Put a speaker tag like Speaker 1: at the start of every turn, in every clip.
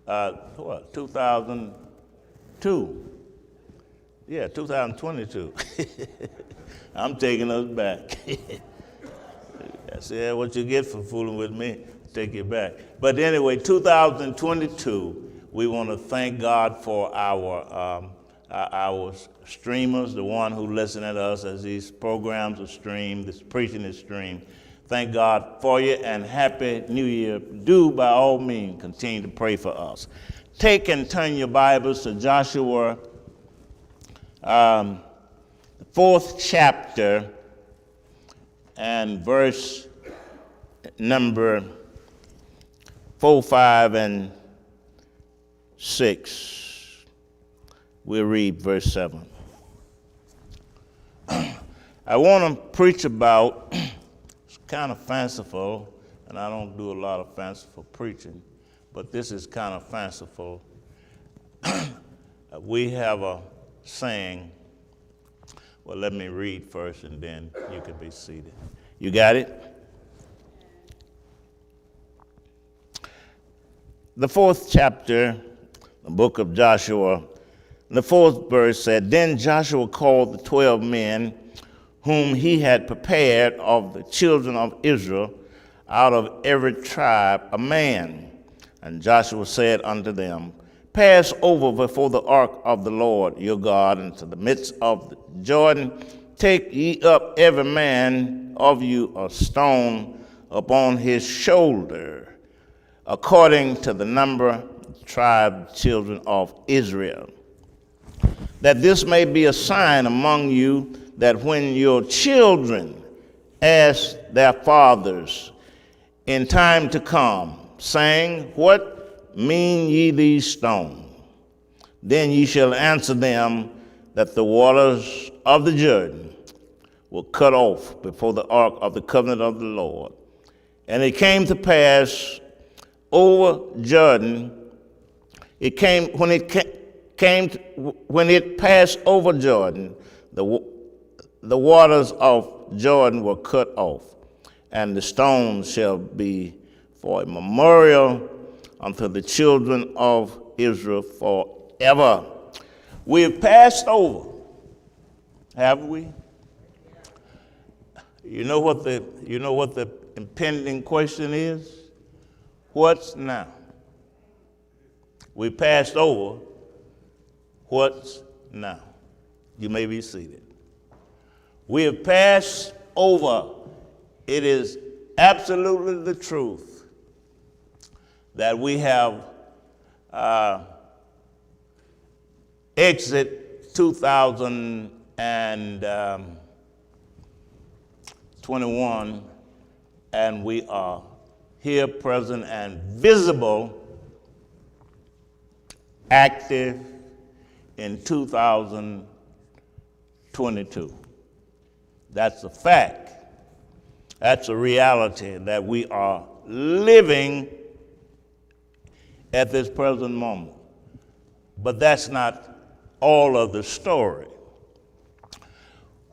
Speaker 1: 2002. Yeah, 2022. I'm taking us back. I said, what you get for fooling with me, take it back. But anyway, 2022, we want to thank God for our streamers, the one who listen to us as these programs are streamed, this preaching is streamed. Thank God for you, and Happy New Year. Do, by all means, continue to pray for us. Take and turn your Bibles to Joshua, the 4th chapter, and verse number 4, 5, and 6. We'll read verse 7. I want to preach about, it's kind of fanciful, and I don't do a lot of fanciful preaching, but this is kind of fanciful. We have a saying. Well, let me read first, and then you can be seated. You got it? The 4th chapter, the book of Joshua, the 4th verse said, Then Joshua called the 12 men whom he had prepared of the children of Israel out of every tribe a man. And Joshua said unto them, Pass over before the ark of the Lord your God into the midst of the Jordan. Take ye up every man of you a stone upon his shoulder, according to the number of the tribe children of Israel, that this may be a sign among you, that when your children ask their fathers in time to come, saying, What mean ye these stones? Then ye shall answer them that the waters of the Jordan were cut off before the ark of the covenant of the Lord. And it came to pass over Jordan, when it passed over Jordan, the waters of Jordan were cut off, and the stones shall be for a memorial unto the children of Israel forever. We have passed over, have we? You know what the impending question is? What's now? We passed over. What's now? You may be seated. We have passed over. It is absolutely the truth that we have exit 2021, and we are here, present, and visible, active in 2022. That's a fact. That's a reality that we are living at this present moment. But that's not all of the story.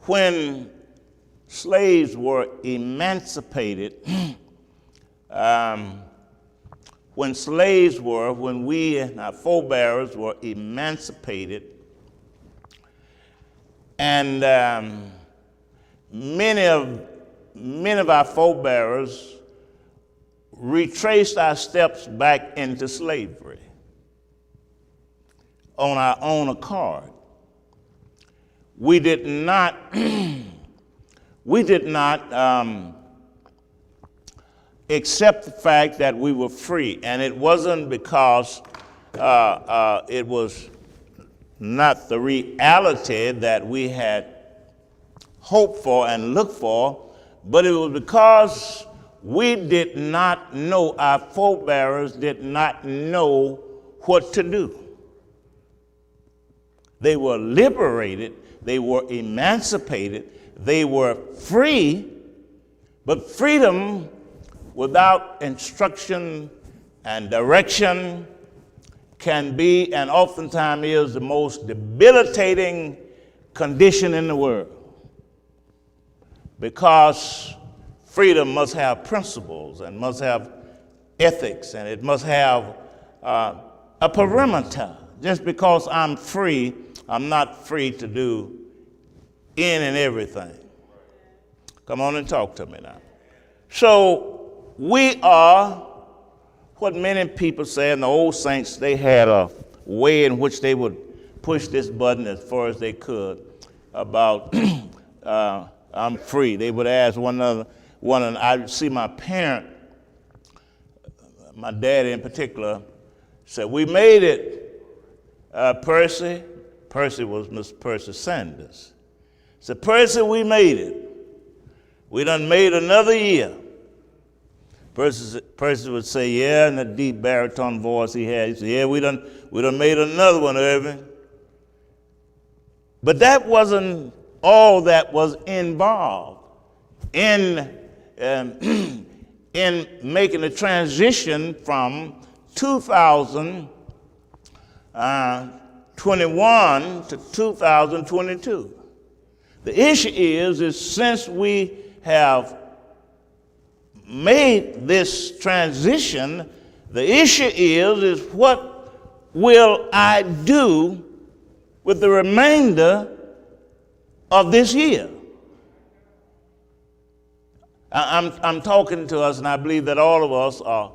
Speaker 1: When slaves were emancipated, when we and our forebears were emancipated, and many of our forebears retraced our steps back into slavery on our own accord. We did not accept the fact that we were free, and it wasn't because it was not the reality that we had hoped for and looked for, but it was because we did not know, our forebears did not know what to do. They were liberated, they were emancipated, they were free, but freedom without instruction and direction can be, and oftentimes is, the most debilitating condition in the world. Because freedom must have principles and must have ethics, and it must have a perimeter. Just because I'm free, I'm not free to do any and everything. Come on and talk to me now. So we are what many people say, and the old saints, they had a way in which they would push this button as far as they could about I'm free. They would ask one another, I see my parent, my daddy in particular, said, "We made it, Percy." Percy was Mr. Percy Sanders. Said, "Percy, we made it. We done made another year." Percy would say, "Yeah," in the deep baritone voice he had. He said, "Yeah, we done made another one, Irving." But that wasn't all that was involved in in making the transition from 2021 to 2022. The issue is since we have made this transition, the issue is what will I do with the remainder of this year? I'm talking to us, and I believe that all of us are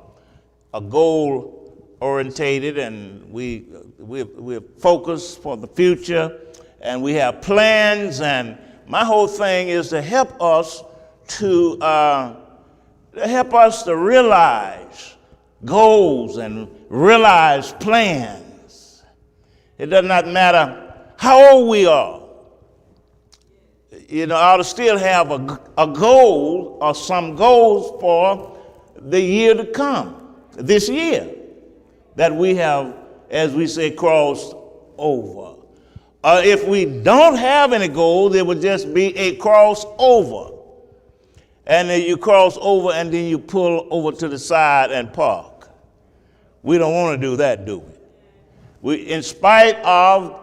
Speaker 1: goal orientated, and we're focused for the future, and we have plans. And my whole thing is to help us to realize goals and realize plans. It does not matter how old we are. You know, I ought to still have a goal or some goals for the year to come, this year, that we have, as we say, crossed over. If we don't have any goals, it would just be a crossover. And then you cross over and then you pull over to the side and park. We don't want to do that, do we? In spite of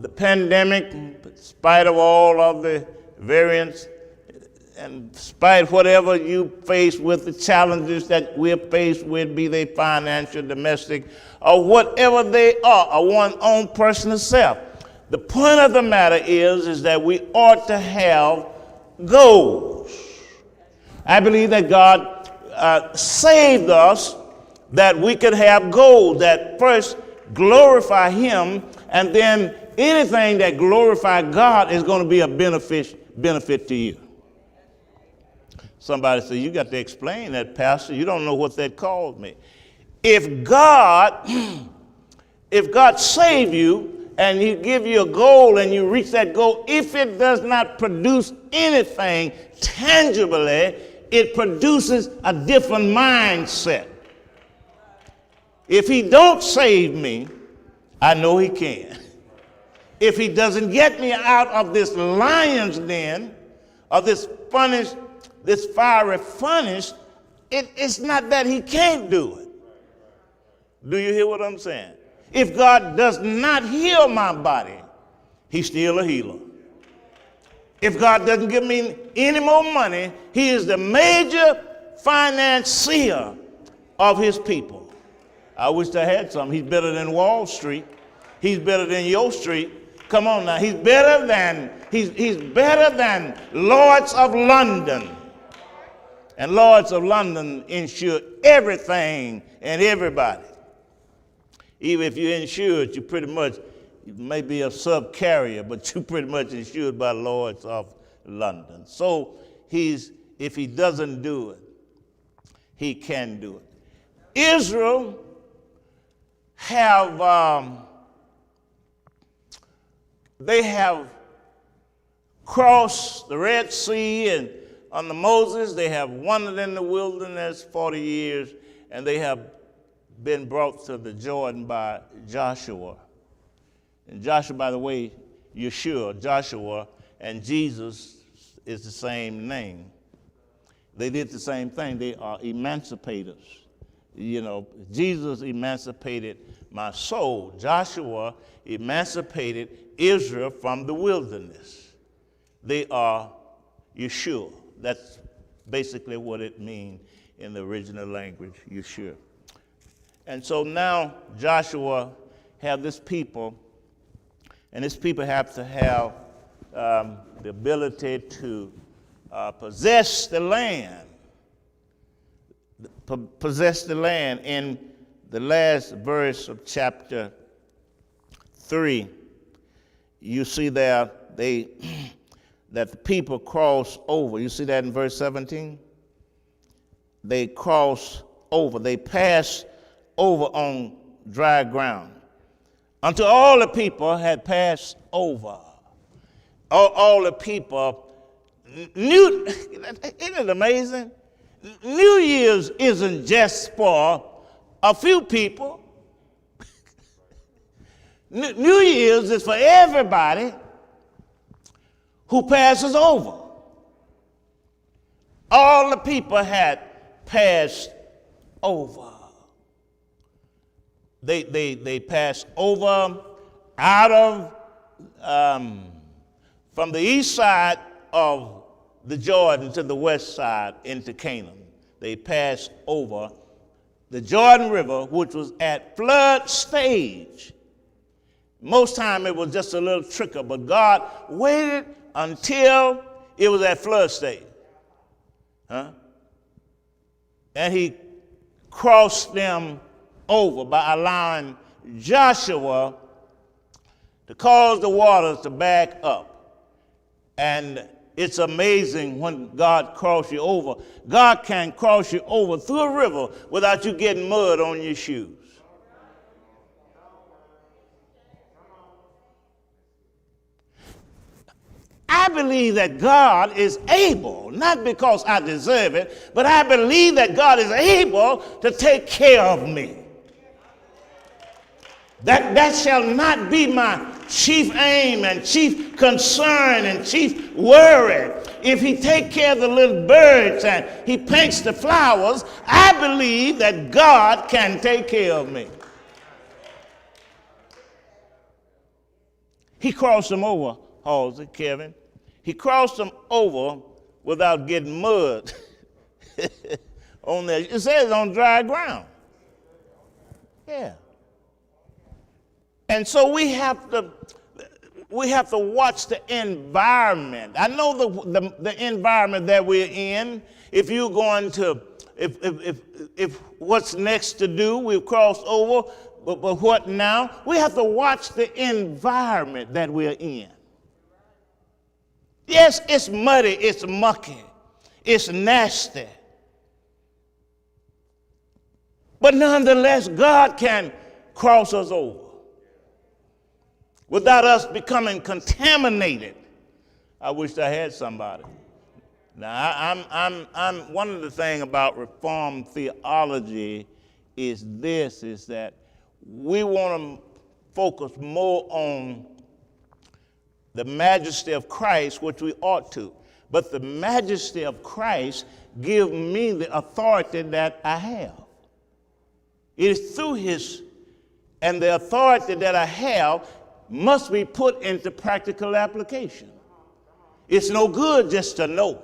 Speaker 1: the pandemic, in spite of all of the variants, and despite whatever you face with the challenges that we're faced with, be they financial, domestic, or whatever they are, or one's own personal self, the point of the matter is that we ought to have goals. I believe that God saved us that we could have goals that first glorify Him, and then anything that glorifies God is going to be a benefit to you. Somebody said, "You got to explain that, Pastor. You don't know what that called me." If God saved you and He give you a goal and you reach that goal, if it does not produce anything tangibly, it produces a different mindset. If He don't save me, I know He can. If He doesn't get me out of this lion's den, of this fiery furnace, it's not that He can't do it. Do you hear what I'm saying? If God does not heal my body, He's still a healer. If God doesn't give me any more money, He is the major financier of His people. I wish I had some. He's better than Wall Street. He's better than your street. Come on now. He's better than Lloyd's of London. And Lloyd's of London insure everything and everybody. Even if you're insured, you may be a sub-carrier, but you're pretty much insured by Lloyd's of London. So if He doesn't do it, He can do it. Israel they have crossed the Red Sea, and under Moses they have wandered in the wilderness 40 years, and they have been brought to the Jordan by Joshua. And Joshua, by the way, Yeshua, Joshua, and Jesus is the same name. They did the same thing. They are emancipators. You know, Jesus emancipated my soul. Joshua emancipated Israel from the wilderness. They are Yeshua. That's basically what it means in the original language, Yeshua. And so now Joshua have this people, and this people have to have the ability to possess the land. Possess the land. In the last verse of chapter 3, you see there that the people cross over. You see that in verse 17? They cross over. They pass over on dry ground. Until all the people had passed over. All the people knew. Isn't it amazing? New Year's isn't just for a few people. New Year's is for everybody who passes over. All the people had passed over. They passed over out of from the east side of the Jordan to the west side into Canaan. They passed over the Jordan River, which was at flood stage. Most time it was just a little trickle, but God waited until it was at flood stage. And he crossed them over by allowing Joshua to cause the waters to back up. And it's amazing when God crosses you over. God can cross you over through a river without you getting mud on your shoes. I believe that God is able, not because I deserve it, but I believe that God is able to take care of me. That shall not be my chief aim and chief concern and chief worry. If he takes care of the little birds and he paints the flowers, I believe that God can take care of me. He crossed them over, Halsey, Kevin. He crossed them over without getting mud on there. It says on dry ground. Yeah. And so we have to watch the environment. I know the environment that we're in. If you're going to, if what's next to do, we've crossed over, but what now? We have to watch the environment that we're in. Yes, it's muddy, it's mucky, it's nasty. But nonetheless, God can cross us over without us becoming contaminated. I wish I had somebody. Now, I'm one of the things about Reformed theology is that we want to focus more on the majesty of Christ, which we ought to. But the majesty of Christ gives me the authority that I have. It is through his, and the authority that I have must be put into practical application. It's no good just to know.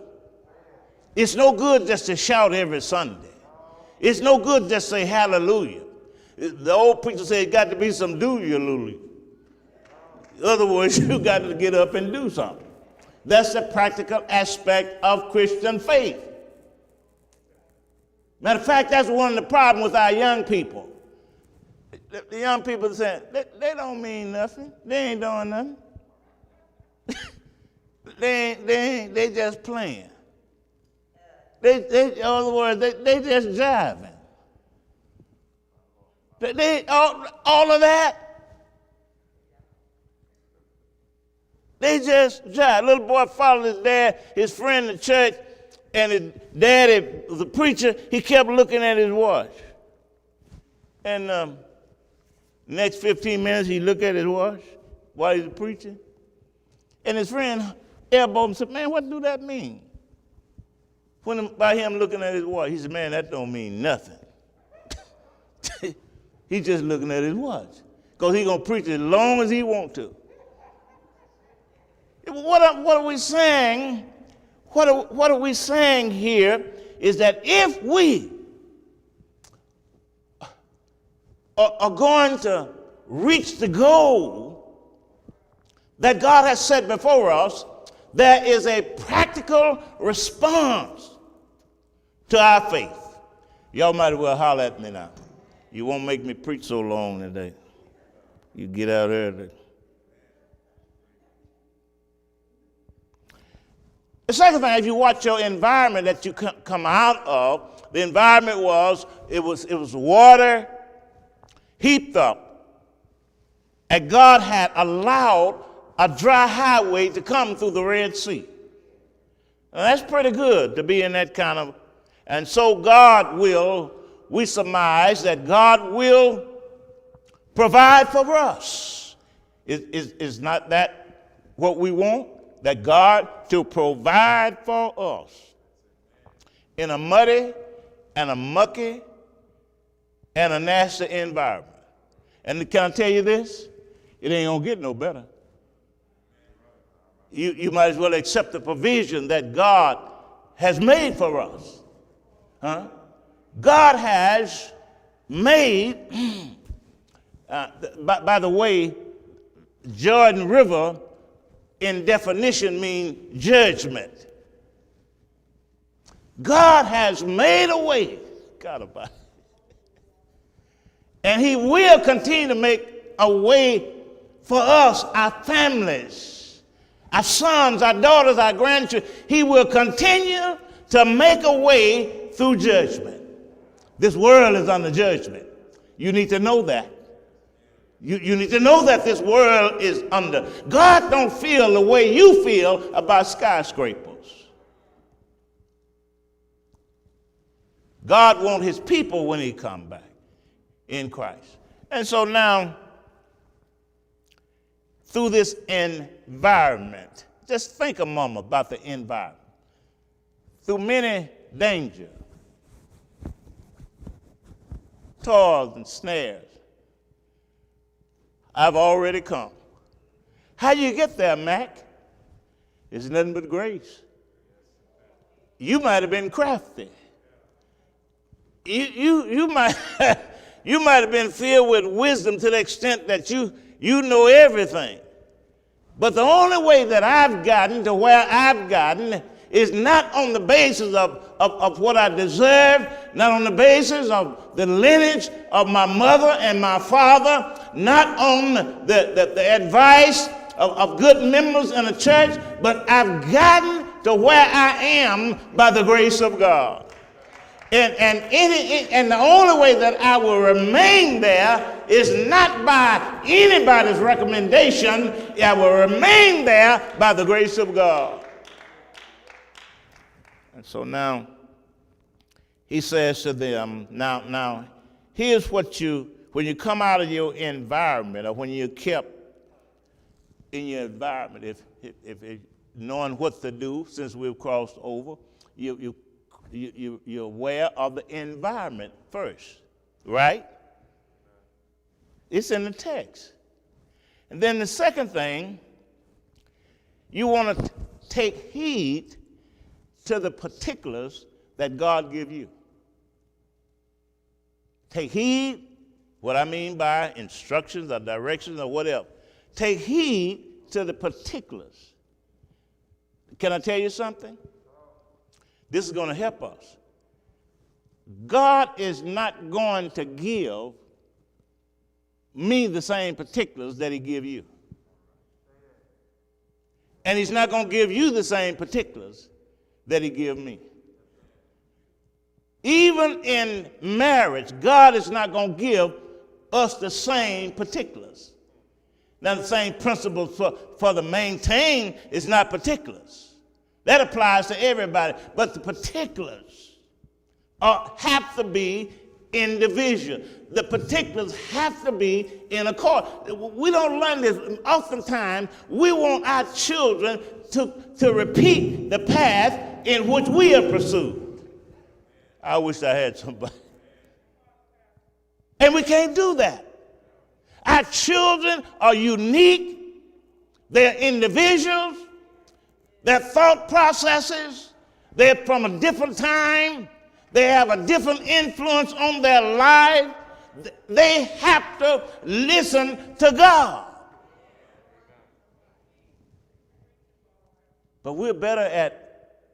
Speaker 1: It's no good just to shout every Sunday. It's no good just to say hallelujah. The old preacher said it got to be some do-you-lulu. In other words, you got to get up and do something. That's the practical aspect of Christian faith. Matter of fact, that's one of the problems with our young people. The young people saying, they don't mean nothing. They ain't doing nothing. they just playing. In other words, they just jiving. All of that. They just jive. Little boy followed his dad, his friend in the church, and his daddy was a preacher. He kept looking at his watch. And next 15 minutes, he looked at his watch while he was preaching. And his friend elbowed him and said, man, what do that mean? By him looking at his watch, he said, man, that don't mean nothing. He's just looking at his watch. Because he's going to preach as long as he wants to. What are we saying? What are we saying here is that if we are going to reach the goal that God has set before us, there is a practical response to our faith. Y'all might as well holler at me now. You won't make me preach so long today. You get out early. The second thing, if you watch your environment that you come out of, the environment was water heaped up. And God had allowed a dry highway to come through the Red Sea. Now, that's pretty good to be in that kind of, and so we surmise that God will provide for us. Is not that what we want? That God to provide for us in a muddy and a mucky and a nasty environment. And can I tell you this? It ain't gonna get no better. You might as well accept the provision that God has made for us. God has made, by the way, Jordan River in definition means judgment. God has made a way. God about it. And he will continue to make a way for us, our families, our sons, our daughters, our grandchildren. He will continue to make a way through judgment. This world is under judgment. You need to know that. You need to know that this world is under. God don't feel the way you feel about skyscrapers. God wants his people when he come back in Christ. And so now, through this environment, just think a moment about the environment. Through many dangers, toils and snares, I've already come. How do you get there, Mac? It's nothing but grace. You might have been crafty. You might you might have been filled with wisdom to the extent that you know everything. But the only way that I've gotten to where I've gotten is not on the basis of what I deserve, not on the basis of the lineage of my mother and my father, not on the advice of good members in the church, but I've gotten to where I am by the grace of God. And the only way that I will remain there is not by anybody's recommendation. I will remain there by the grace of God. And so now, he says to them, now, here's what when you come out of your environment, or when you're kept in your environment, if knowing what to do, since we've crossed over, you're aware of the environment first, right? It's in the text. And then the second thing, you want to take heed to the particulars that God give you. Take heed, what I mean by instructions or directions or whatever. Take heed to the particulars. Can I tell you something? This is going to help us. God is not going to give me the same particulars that he give you. And he's not going to give you the same particulars that he give me. Even in marriage, God is not going to give us the same particulars. Now, the same principle for the maintain is not particulars. That applies to everybody. But the particulars have to be individual. The particulars have to be in accord. We don't learn this. Oftentimes, we want our children to repeat the path in which we have pursued. I wish I had somebody. And we can't do that. Our children are unique. They're individuals. Their thought processes, they're from a different time. They have a different influence on their life. they have to listen to God. But we're better at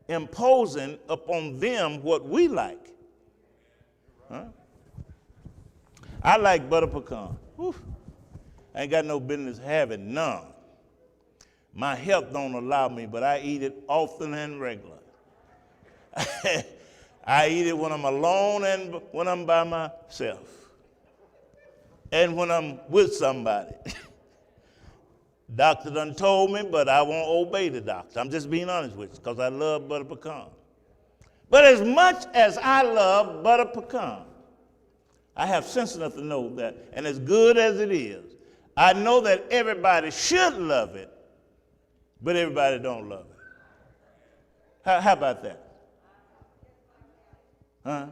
Speaker 1: imposing upon them what we like. Huh? I like butter pecan. Whew. I ain't got no business having none. My health don't allow me, but I eat it often and regular. I eat it when I'm alone and when I'm by myself. And when I'm with somebody. Doctor done told me, but I won't obey the doctor. I'm just being honest with you because I love butter pecan. But as much as I love butter pecan, I have sense enough to know that, and as good as it is, I know that everybody should love it, but everybody don't love it. How about that? Huh?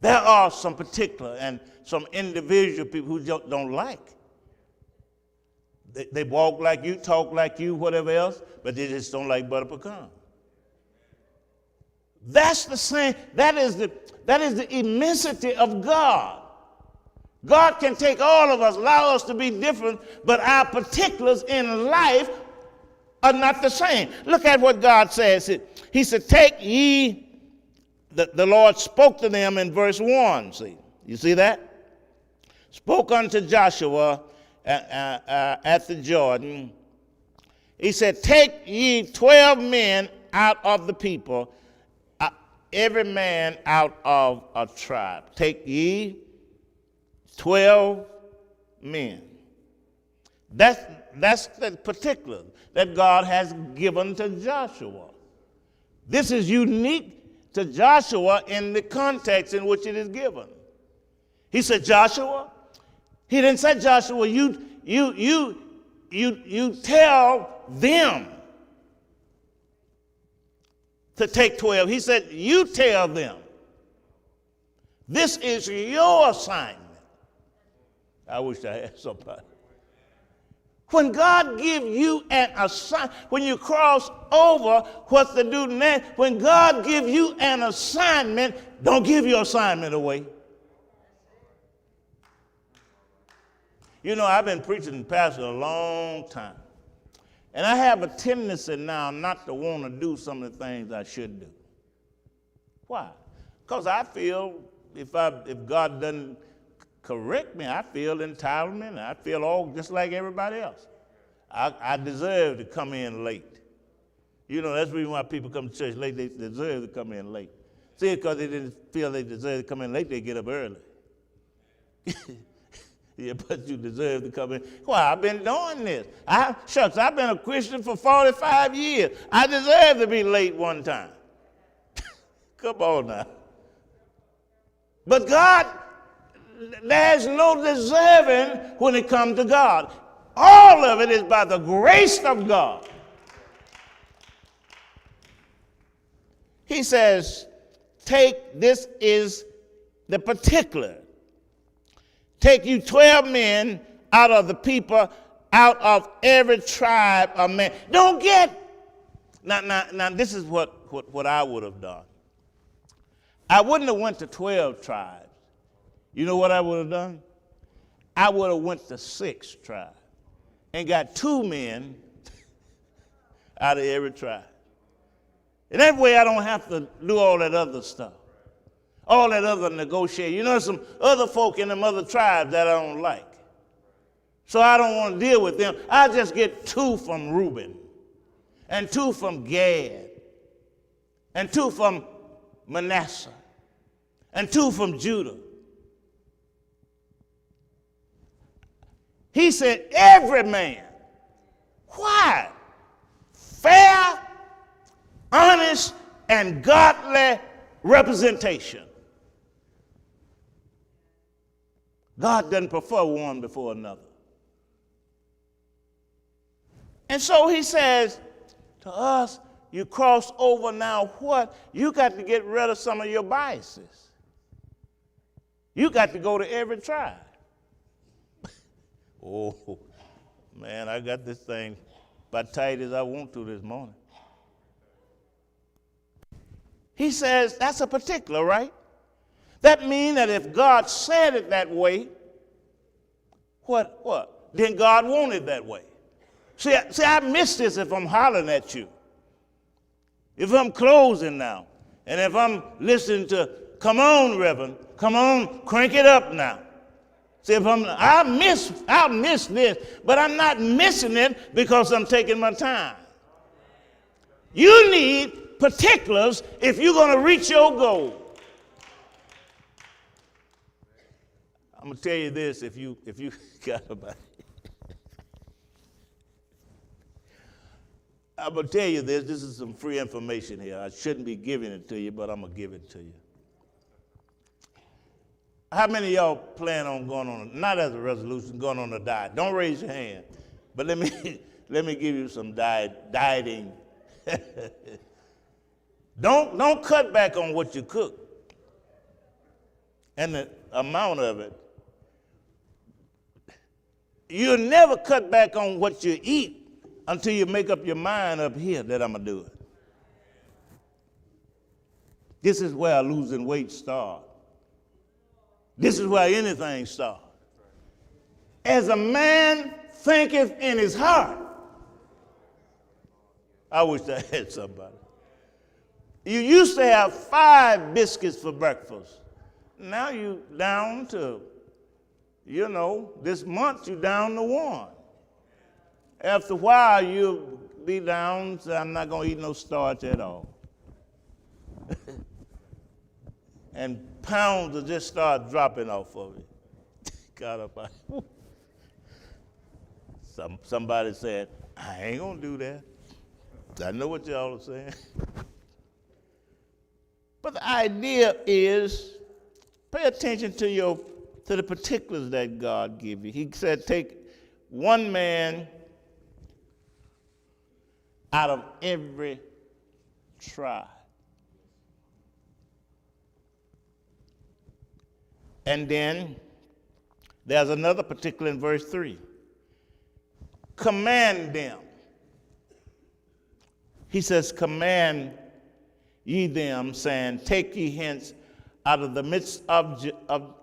Speaker 1: There are some particular and some individual people who don't like. They walk like you, talk like you, whatever else, but they just don't like butter pecan. That's the same. That is the immensity of God. God can take all of us, allow us to be different, but our particulars in life are not the same. Look at what God says. He said, take ye, the Lord spoke to them in verse 1. See, you see that? Spoke unto Joshua at the Jordan. He said, take ye 12 men out of the people, every man out of a tribe. Take ye 12 men. That's the particular that God has given to Joshua. This is unique to Joshua in the context in which it is given. He said, Joshua. He didn't say, Joshua, you tell them to take 12. He said, you tell them. This is your assignment. I wish I had somebody. When God gives you an assignment, when you cross over what to do next, when God gives you an assignment, don't give your assignment away. You know, I've been preaching and pastoring a long time. And I have a tendency now not to want to do some of the things I should do. Why? Because I feel if God doesn't correct me, I feel entitlement. I feel all just like everybody else. I deserve to come in late. You know, that's the reason why people come to church late. They deserve to come in late. See, because they didn't feel they deserve to come in late, they get up early. Yeah, but you deserve to come in. Well, I've been doing this. I've been a Christian for 45 years. I deserve to be late one time. Come on now. But God, there's no deserving when it comes to God. All of it is by the grace of God. He says, this is the particular. Take you 12 men out of the people, out of every tribe of men. Don't get. Now this is what I would have done. I wouldn't have went to 12 tribes. You know what I would have done? I would have went to 6 tribes and got 2 men out of every tribe. And that way I don't have to do all that other stuff. All that other negotiating. You know, some other folk in them other tribes that I don't like. So I don't want to deal with them. I just get 2 from Reuben, and 2 from Gad, and 2 from Manasseh, and 2 from Judah. He said, every man. Why? Fair, honest, and godly representation. God doesn't prefer one before another. And so he says to us, you cross over now what? You got to get rid of some of your biases. You got to go to every tribe. Oh, man, I got this thing about tight as I want to this morning. He says that's a particular, right? That means that if God said it that way, what? Then God wanted it that way. See, I miss this if I'm hollering at you. If I'm closing now, and if I'm listening to, come on, Reverend, come on, crank it up now. See, if I'll miss this, but I'm not missing it because I'm taking my time. You need particulars if you're going to reach your goal. I'm going to tell you this if you got about it. I'm going to tell you this. This is some free information here. I shouldn't be giving it to you, but I'm going to give it to you. How many of y'all plan on going on, not as a resolution, going on a diet? Don't raise your hand. But let me give you some dieting. Don't cut back on what you cook and the amount of it. You'll never cut back on what you eat until you make up your mind up here that I'm going to do it. This is where losing weight starts. This is where anything starts. As a man thinketh in his heart. I wish I had somebody. You used to have 5 biscuits for breakfast. Now you down to, this month you down to 1. After a while, you'll be down, so I'm not going to eat no starch at all. And pounds will just start dropping off of it. God up. Somebody said, I ain't going to do that. I know what y'all are saying. But the idea is, pay attention to the particulars that God give you. He said, take one man out of every tribe. And then there's another particular in verse 3. Command them. He says, command ye them, saying, take ye hence out of the midst of Jordan,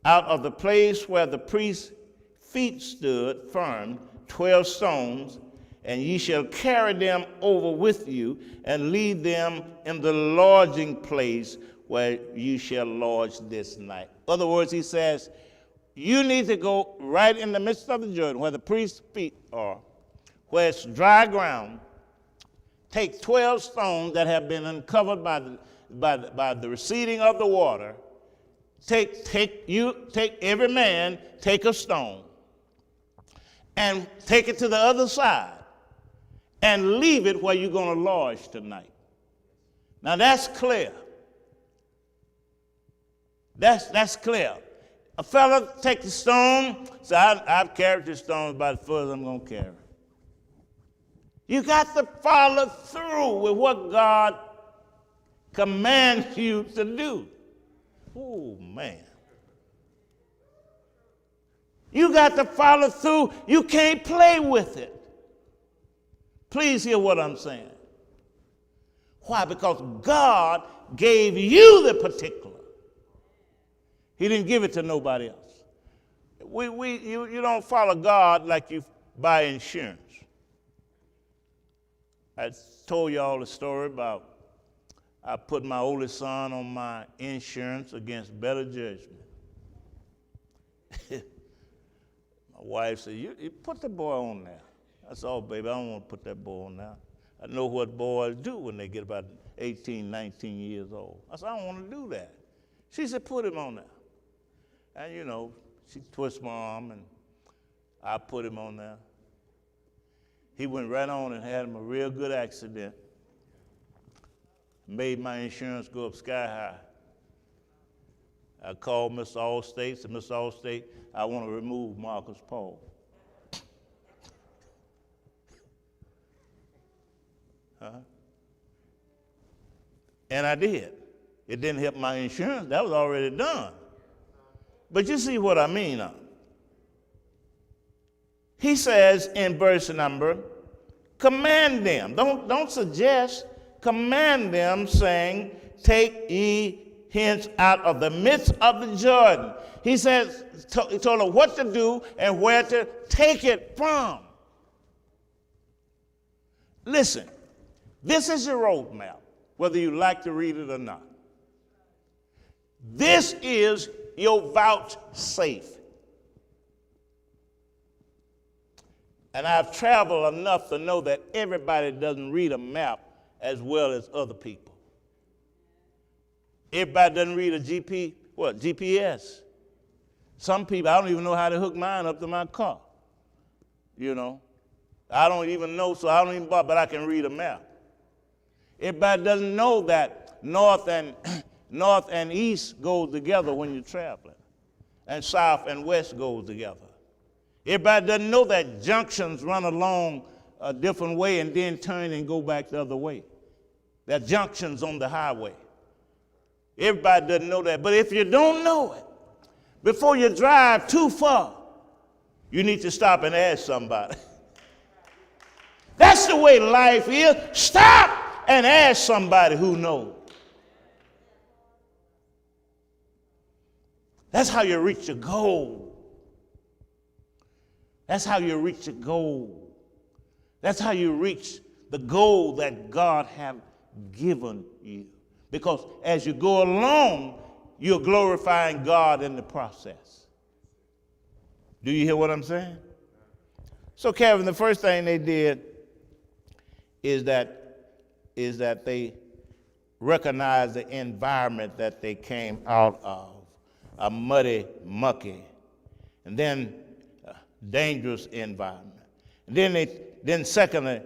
Speaker 1: out of the place where the priest's feet stood firm, 12 stones, and ye shall carry them over with you, and leave them in the lodging place where you shall lodge this night. In other words, he says, you need to go right in the midst of the Jordan, where the priest's feet are, where it's dry ground. Take 12 stones that have been uncovered by the receding of the water. Take every man, take a stone, and take it to the other side, and leave it where you're going to lodge tonight. Now that's clear. That's clear. A fella take the stone, so I've carried the stone about as far as I'm going to carry. You got to follow through with what God commands you to do. Oh, man. You got to follow through. You can't play with it. Please hear what I'm saying. Why? Because God gave you the particular. He didn't give it to nobody else. You don't follow God like you buy insurance. I told you all the story about I put my oldest son on my insurance against better judgment. My wife said, you put the boy on there. I said, oh, baby, I don't want to put that boy on there. I know what boys do when they get about 18, 19 years old. I said, I don't want to do that. She said, put him on there. And, she twisted my arm, and I put him on there. He went right on and had him a real good accident. Made my insurance go up sky high. I called Mr. Allstate, said, Mr. Allstate, I want to remove Marcus Paul. And I did. It didn't help my insurance. That was already done. But you see what I mean. He says in verse number, command them. Don't suggest, command them, saying, take ye hence out of the midst of the Jordan. He says, he told her what to do and where to take it from. Listen, this is your roadmap, whether you like to read it or not. This is your vouchsafe. And I've traveled enough to know that everybody doesn't read a map as well as other people. Everybody doesn't read a GPS. Some people, I don't even know how to hook mine up to my car. You know, I don't even know, so I don't even bother, but I can read a map. Everybody doesn't know that north and east goes together when you're traveling, and south and west goes together. Everybody doesn't know that junctions run along a different way and then turn and go back the other way. There are junctions on the highway. Everybody doesn't know that. But if you don't know it, before you drive too far, you need to stop and ask somebody. That's the way life is. Stop and ask somebody who knows. That's how you reach your goal. That's how you reach your goal. That's how you reach the goal that God has given you. Because as you go along, you're glorifying God in the process. Do you hear what I'm saying? So, Kevin, the first thing they did is that they recognized the environment that they came out of, a muddy, mucky, and then dangerous environment. And then secondly,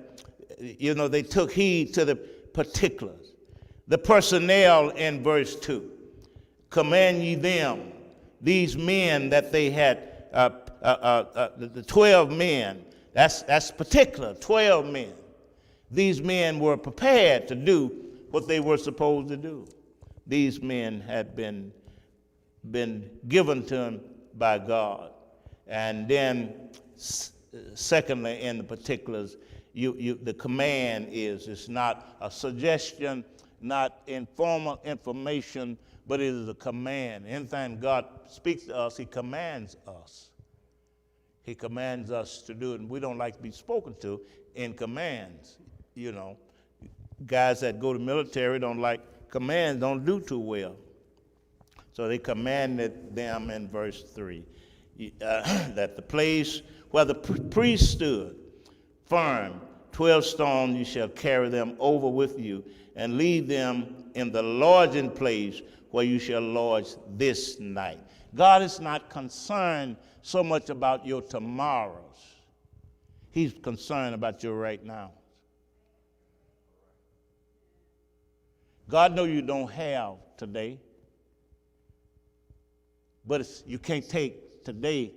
Speaker 1: they took heed to the particulars. The personnel in verse 2. Command ye them, these men that they had, the 12 men, that's particular, 12 men. These men were prepared to do what they were supposed to do. These men had been given to them by God. And then, secondly, in the particulars, the command it's not a suggestion, not informal information, but it is a command. Anytime God speaks to us, he commands us. He commands us to do it, and we don't like to be spoken to in commands. Guys that go to military don't like commands, don't do too well. So they commanded them in verse 3 that the place where the priest stood firm, 12 stones you shall carry them over with you, and leave them in the lodging place where you shall lodge this night. God is not concerned so much about your tomorrows. He's concerned about your right now. God knows you don't have today, but you can't take today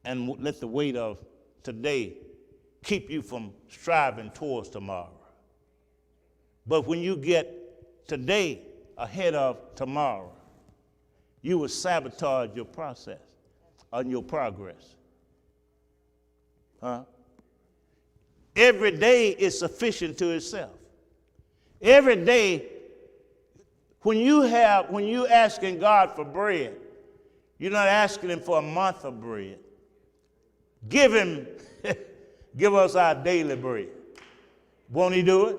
Speaker 1: and let the weight of today keep you from striving towards tomorrow. But when you get today ahead of tomorrow, you will sabotage your process and your progress. Every day is sufficient to itself. Every day, when you asking God for bread, you're not asking him for a month of bread. Give us our daily bread. Won't he do it?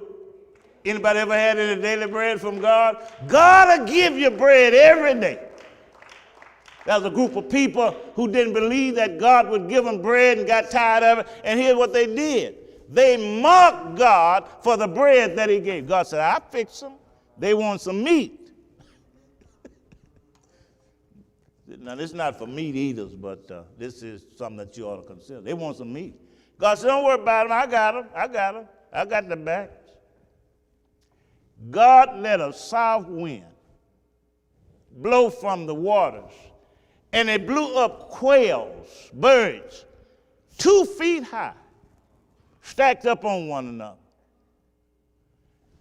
Speaker 1: Anybody ever had any daily bread from God? God will give you bread every day. There was a group of people who didn't believe that God would give them bread and got tired of it. And here's what they did. They mocked God for the bread that he gave. God said, I fix them. They want some meat. Now, this is not for meat eaters, but this is something that you ought to consider. They want some meat. God said, don't worry about them. I got them. I got the back. God let a south wind blow from the waters, and it blew up quails, birds, 2 feet high, stacked up on one another.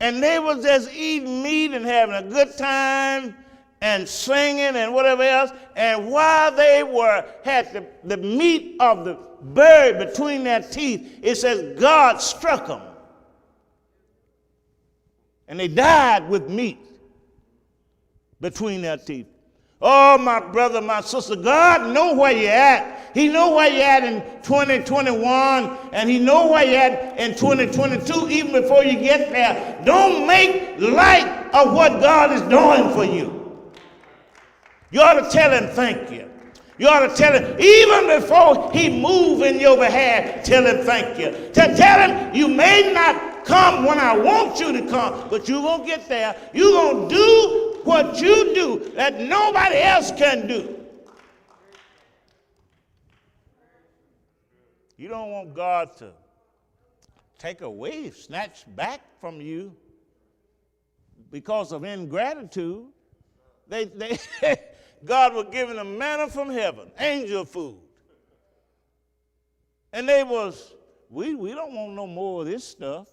Speaker 1: And they was just eating meat and having a good time and singing and whatever else. And while they had the meat of the bird between their teeth, it says God struck them. And they died with meat between their teeth. Oh, my brother, my sister, God know where you're at. He know where you're at in 2021, and he know where you're at in 2022, even before you get there. Don't make light of what God is doing for you. You ought to tell him thank you. You ought to tell him, even before he move in your behalf, tell him thank you. Tell him you may not come when I want you to come, but you're going to get there. You're going to do what you do that nobody else can do. You don't want God to take away, snatch back from you because of ingratitude. God was giving them manna from heaven, angel food. And they was, we don't want no more of this stuff.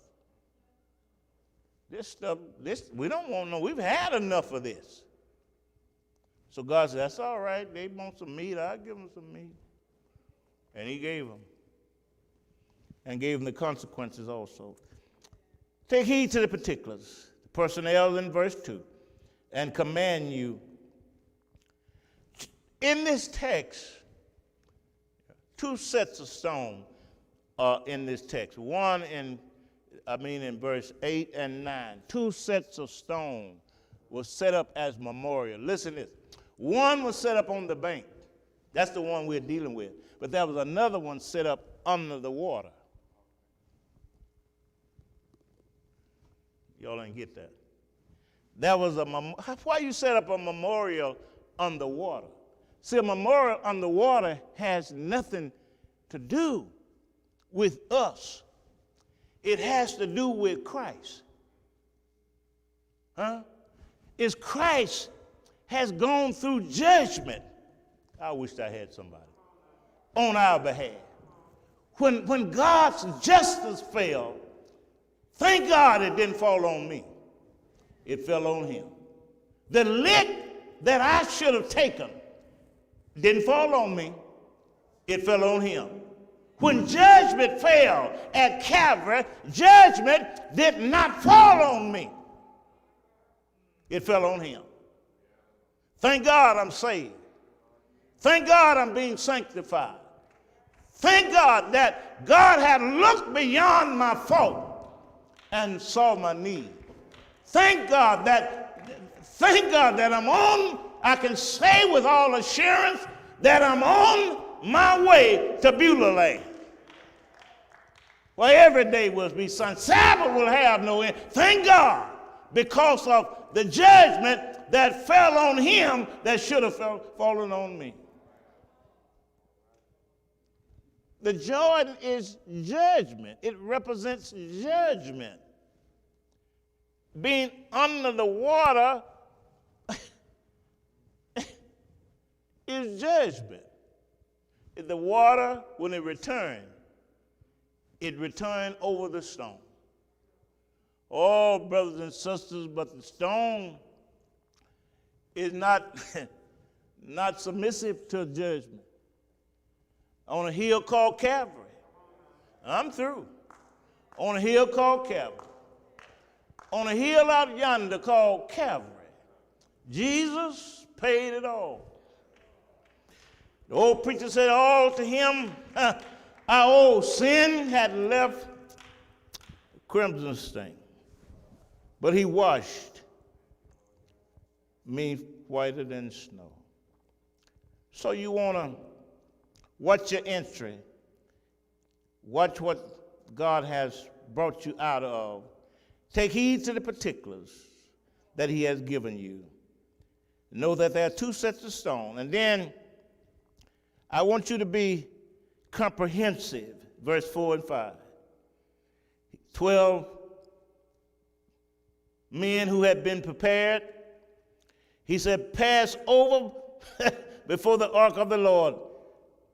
Speaker 1: We don't want no, we've had enough of this. So God said, that's all right. They want some meat, I'll give them some meat. And he gave them. And gave them the consequences also. Take heed to the particulars. The personnel in verse 2. And command you. In this text, 2 sets of stone are in this text. One in verse 8 and 9. 2 sets of stone were set up as memorial. Listen to this. One was set up on the bank. That's the one we're dealing with. But there was another one set up under the water. Y'all didn't get that. There was why you set up a memorial underwater? See, a memorial underwater has nothing to do with us. It has to do with Christ. It's Christ has gone through judgment. I wish I had somebody on our behalf. When God's justice fell, thank God it didn't fall on me. It fell on him. The lick that I should have taken didn't fall on me. It fell on him. When judgment fell at Calvary, judgment did not fall on me. It fell on him. Thank God I'm saved. Thank God I'm being sanctified. Thank God that God had looked beyond my fault and saw my need. Thank God that I'm on, I can say with all assurance that I'm on my way to Beulah land. Well, every day will be Sunday. Sabbath will have no end. Thank God, because of the judgment that fell on him that should have fallen on me. The Jordan is judgment. It represents judgment. Being under the water is judgment. The water, when it returned over the stone. Oh, brothers and sisters, but the stone is not, not submissive to judgment. On a hill called Calvary. I'm through. On a hill called Calvary. On a hill out yonder called Calvary. Jesus paid it all. The old preacher said, all to him, our old sin had left crimson stain. But he washed me whiter than snow. So you want to watch your entry. Watch what God has brought you out of. Take heed to the particulars that he has given you. Know that there are 2 sets of stone. And then I want you to be comprehensive. Verse 4 and 5. 12 men who had been prepared. He said, pass over before the ark of the Lord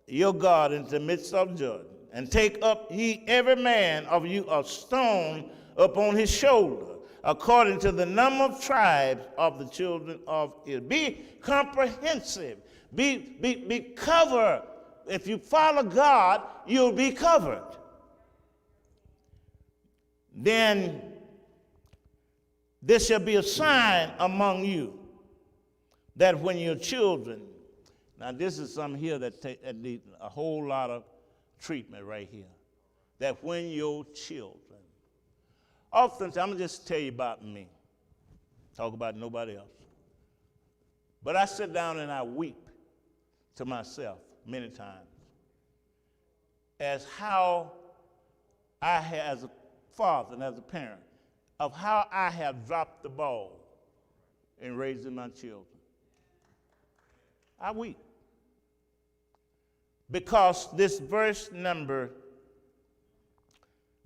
Speaker 1: your God into the midst of Jordan, and take up ye every man of you a stone upon his shoulder, according to the number of tribes of the children of Israel. Be comprehensive. Be covered. If you follow God, you'll be covered. Then this shall be a sign among you. that when your children, now this is something here that needs a whole lot of treatment right here, that when your children, oftentimes, I'm going to just tell you about me, talk about nobody else, but I sit down and I weep to myself many times as how I have, as a father and as a parent, of how I have dropped the ball in raising my children. I weep. Because this verse number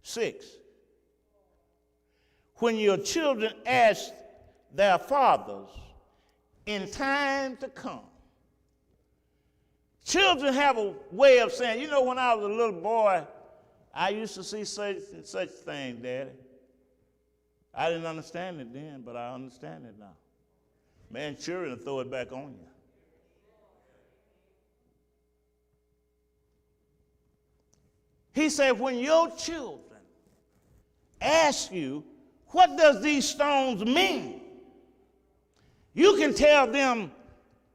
Speaker 1: 6, when your children ask their fathers in time to come, children have a way of saying, you know, when I was a little boy, I used to see such and such thing, Daddy. I didn't understand it then, but I understand it now. Man, children will throw it back on you. He said, when your children ask you, what does these stones mean? You can tell them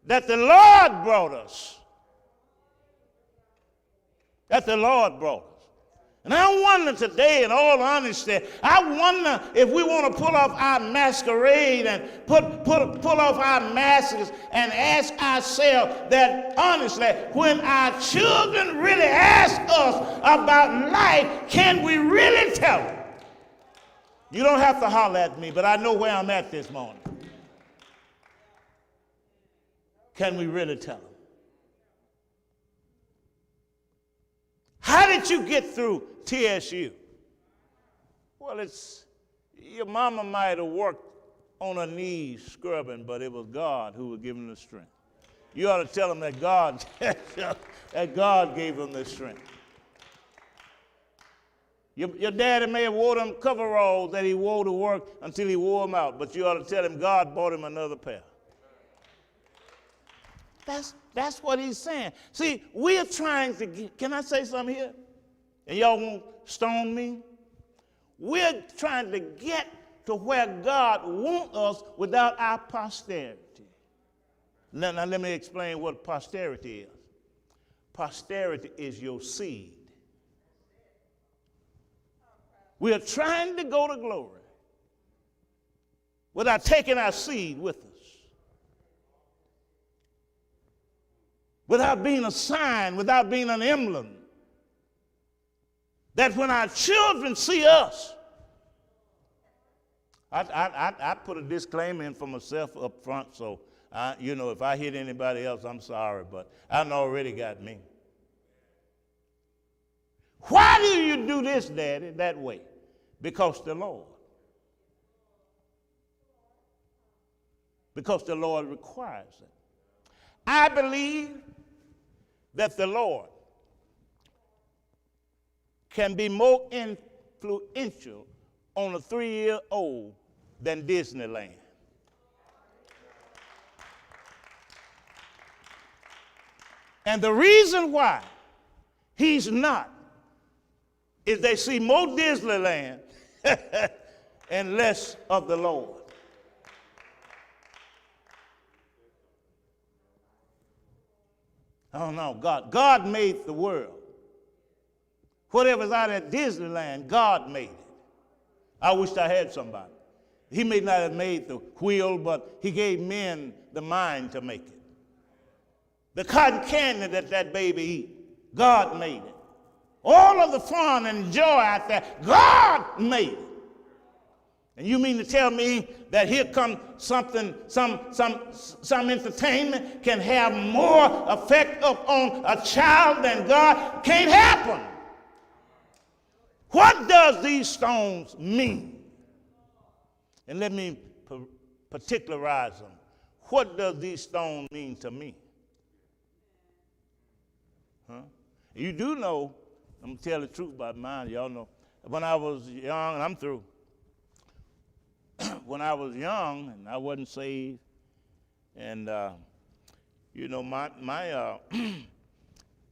Speaker 1: that the Lord brought us. That the Lord brought us. And I wonder today, in all honesty, I wonder if we want to pull off our masquerade and pull off our masks and ask ourselves that honestly, when our children really ask us about life, can we really tell them? You don't have to holler at me, but I know where I'm at this morning. Can we really tell them? How did you get through TSU? Well, your mama might have worked on her knees scrubbing, but it was God who was giving the strength. You ought to tell them that God, that God gave them the strength. Your daddy may have wore them coveralls that he wore to work until he wore them out, but you ought to tell him God bought him another pair. That's what he's saying. See, we're trying to get, can I say something here? And y'all won't stone me? We're trying to get to where God wants us without our posterity. Now let me explain what posterity is. Posterity is your seed. We are trying to go to glory without taking our seed with us. Without being a sign, without being an emblem. That when our children see us, I put a disclaimer in for myself up front, so if I hit anybody else, I'm sorry, but I already got me. Why do you do this, Daddy, that way? Because the Lord. Because the Lord requires it. I believe that the Lord can be more influential on a 3-year-old than Disneyland. And the reason why he's not is they see more Disneyland and less of the Lord. Oh no, God made the world. Whatever's out at Disneyland, God made it. I wish I had somebody. He may not have made the wheel, but he gave men the mind to make it. The cotton candy that baby eat, God made it. All of the fun and joy out there, God made it. And you mean to tell me that here comes something, some entertainment can have more effect upon a child than God? Can't happen. What does these stones mean? And let me particularize them. What does these stones mean to me? You do know, I'm going to tell the truth about mine. Y'all know, when I was young, and I'm through. When I was young and I wasn't saved, and my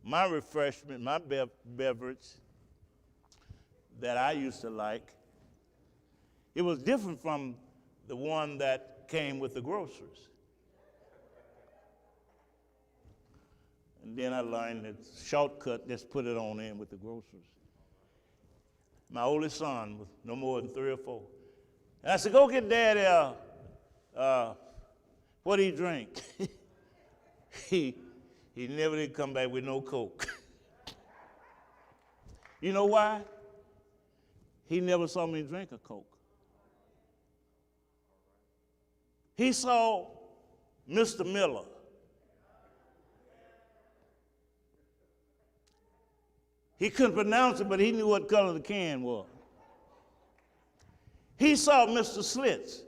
Speaker 1: my refreshment, my beverage that I used to like, it was different from the one that came with the groceries. And then I learned that shortcut, just put it on in with the groceries. My oldest son was no more than 3 or 4. And I said, go get Daddy what he drink. he never did come back with no Coke. You know why? He never saw me drink a Coke. He saw Mr. Miller. He couldn't pronounce it, but he knew what color the can was. He saw Mr. Slits.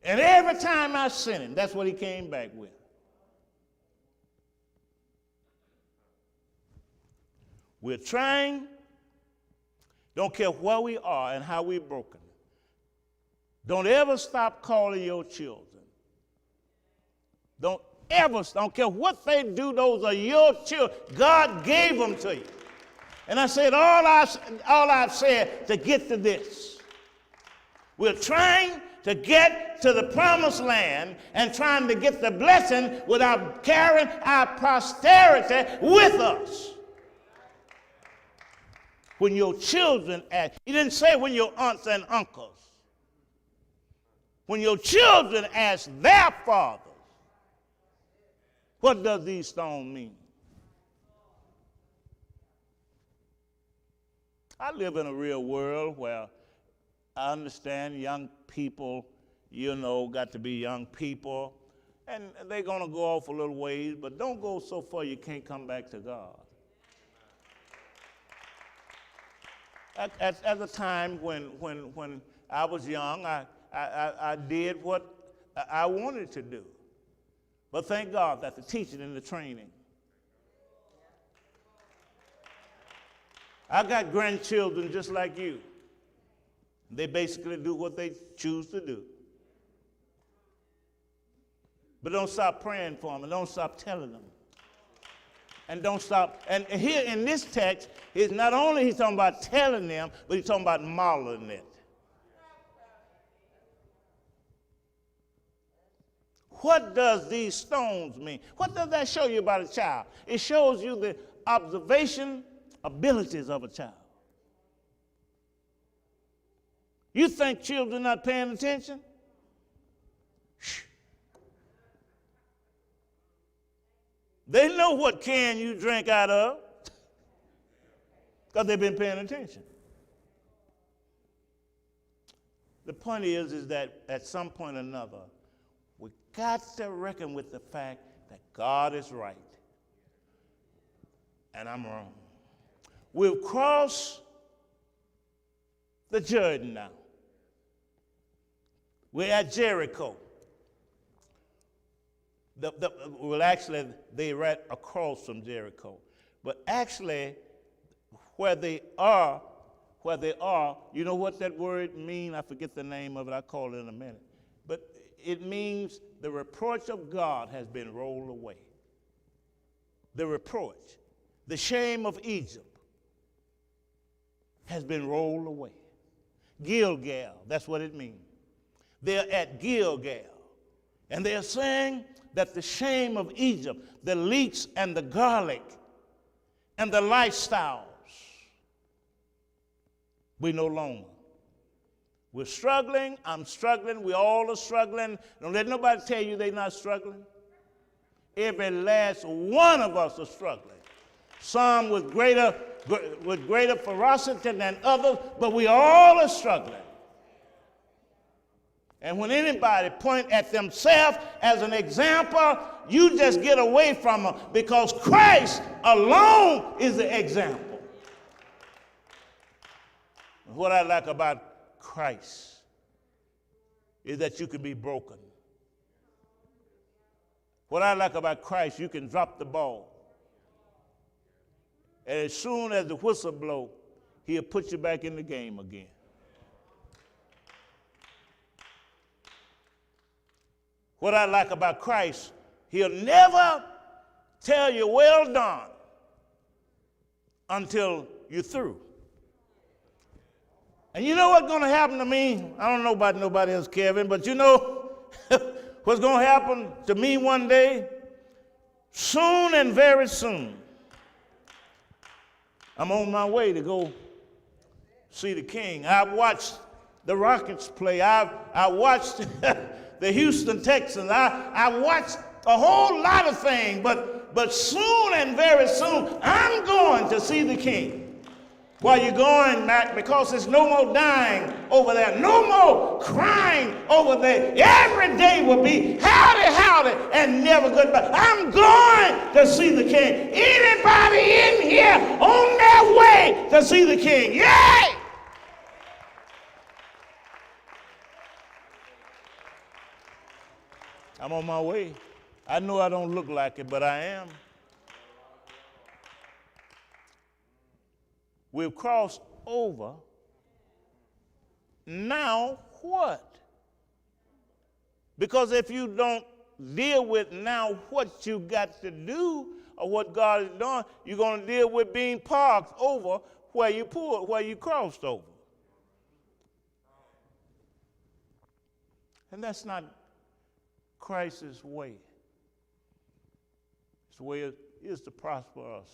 Speaker 1: And every time I sent him, that's what he came back with. We're trying, don't care where we are and how we're broken. Don't ever stop calling your children. Don't care what they do, those are your children. God gave them to you. And I said, all I've said to get to this. We're trying to get to the promised land and trying to get the blessing without carrying our posterity with us. When your children ask, he didn't say when your aunts and uncles. When your children ask their fathers, what does these stones mean? I live in a real world where I understand young people, got to be young people, and they're going to go off a little ways, but don't go so far you can't come back to God. At a time when I was young, I did what I wanted to do. But thank God that the teaching and the training. I got grandchildren just like you. They basically do what they choose to do. But don't stop praying for them and don't stop telling them. And don't stop. And here in this text, it's not only he's talking about telling them, but he's talking about modeling it. What does these stones mean? What does that show you about a child? It shows you the observation abilities of a child. You think children not paying attention? Shh. They know what can you drink out of because they've been paying attention. The point is that at some point or another, we got to reckon with the fact that God is right and I'm wrong. We've crossed the Jordan now. We're at Jericho. Actually, they right across from Jericho. But actually, where they are, you know what that word means? I forget the name of it. I'll call it in a minute. But it means the reproach of God has been rolled away. The reproach, the shame of Egypt has been rolled away. Gilgal, that's what it means. They're at Gilgal. And they're saying that the shame of Egypt, the leeks and the garlic and the lifestyles, we no longer. We're struggling. I'm struggling. We all are struggling. Don't let nobody tell you they're not struggling. Every last one of us are struggling. Some with greater ferocity than others, but we all are struggling. And when anybody point at themselves as an example, you just get away from them because Christ alone is the example. What I like about Christ is that you can be broken. What I like about Christ, you can drop the ball. And as soon as the whistle blows, he'll put you back in the game again. What I like about Christ, he'll never tell you, well done, until you're through. And you know what's going to happen to me? I don't know about nobody else, Kevin, but you know, what's going to happen to me one day? Soon and very soon, I'm on my way to go see the King. I've watched the Rockets play. I watched the Houston Texans. I watched a whole lot of things, but soon and very soon, I'm going to see the King. Why you going, Mac? Because there's no more dying over there, no more crying over there. Every day will be howdy, howdy, and never goodbye. I'm going to see the King. Anybody in here on their way to see the King? Yay! I'm on my way. I know I don't look like it, but I am. We've crossed over. Now what? Because if you don't deal with now what you got to do or what God has done, you're going to deal with being parked over where you crossed over. And that's not Christ's way. His way is to prosper us.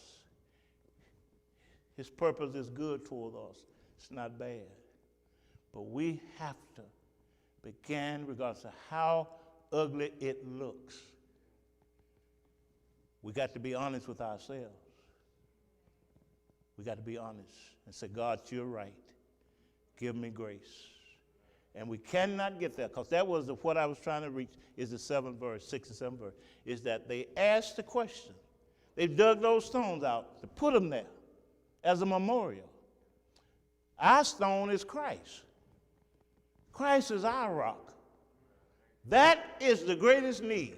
Speaker 1: His purpose is good toward us. It's not bad. But we have to begin, regardless of how ugly it looks. We got to be honest with ourselves. We got to be honest and say, God, you're right. Give me grace. And we cannot get there, because that was what I was trying to reach, is the 6th and 7th verse, is that they asked the question. They dug those stones out to put them there as a memorial. Our stone is Christ. Christ is our rock. That is the greatest need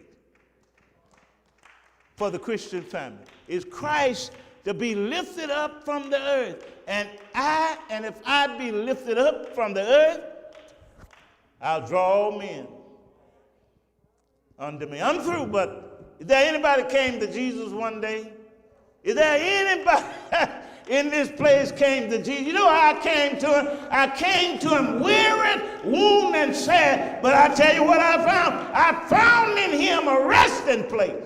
Speaker 1: for the Christian family, is Christ to be lifted up from the earth. And if I be lifted up from the earth, I'll draw all men unto me. I'm through, but is there anybody came to Jesus one day? Is there anybody in this place came to Jesus? You know how I came to him? I came to him weary, wounded, and sad. But I tell you what I found. I found in him a resting place.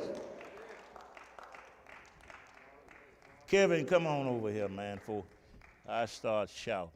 Speaker 1: Kevin, come on over here, man, before I start shouting.